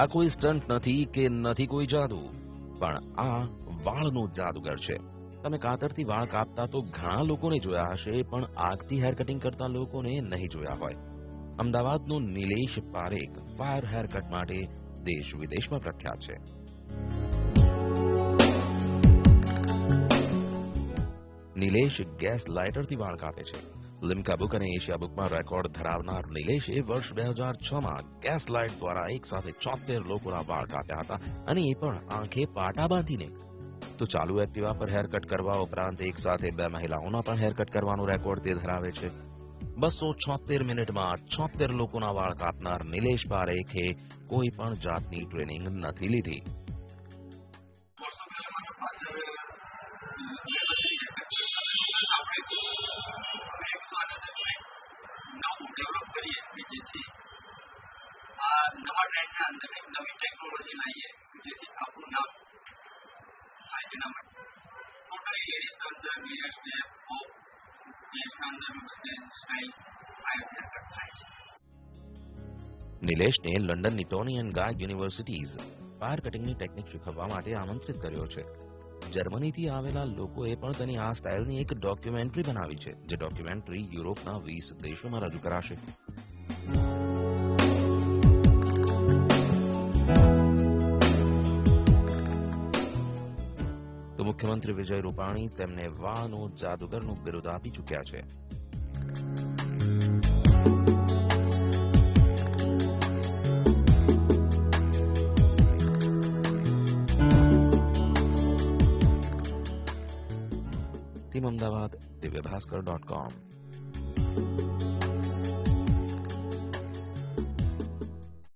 આ કોઈ સ્ટન્ટ નથી કે નથી કોઈ જાદુ, પણ આ વાળનું જાદુગર છે. તમે કાતરથી વાળ કાપતા તો ઘણા લોકોને જોયા હશે, પણ આગથી હેર કટિંગ કરતા લોકોને નહીં જોયા હોય. અમદાવાદનું Nilesh Parekh fire hair cut માટે દેશ વિદેશમાં પ્રખ્યાત છે. નિલેશ ગેસ લાઇટરથી વાળ કાપે છે. લિમ્કા બુક અને એશિયા બુકમાં રેકોર્ડ ધરાવનાર નિલેશે વર્ષ 2006માં ગેસ લાઇટ દ્વારા એક સાથે 74 લોકોના વાળ કાપ્યા હતા, અને એ પણ આંખે પાટા બાંધીને. તો ચાલુ એક્ટિવા પર હેરકટ કરવા ઉપરાંત એક સાથે 2 મહિલાઓના પણ હેરકટ કરવાનો રેકોર્ડ તે ધરાવે છે. 276 મિનિટમાં 76 લોકોના વાળ કાપનાર નિલેશ પારેખે કોઈ પણ જાતની ટ્રેનિંગ નથી લીધી. નવા ટ્રેન્ડના અંદર એક નવી ટેકનોલોજી લાવીએ જેથી આપણું નામ થાય એના માટે ટોટલી લેડીઝના અંદર મિરર સ્ટેપ હોપ જેન્ટ્સના અંદર બધે સ્ટાઇલ ફાયર હેરકટ થાય છે. નિલેશને લંડનની Toni and Guy universities fire કટિંગની ટેકનિક શીખવવા માટે આમંત્રિત કર્યો છે. જર્મનીથી આવેલા લોકોએ પણ તેની આ સ્ટાઇલની એક ડોક્યુમેન્ટરી બનાવી છે, જે ડોક્યુમેન્ટરી યુરોપના 20 દેશોમાં રજૂ કરાશે. તો મુખ્યમંત્રી વિજય રૂપાણી તેમને વાળનો જાદુગરનું બિરુદ આપી ચૂક્યા છે. ટીમ અમદાવાદ, દિવ્યભાસ્કર.com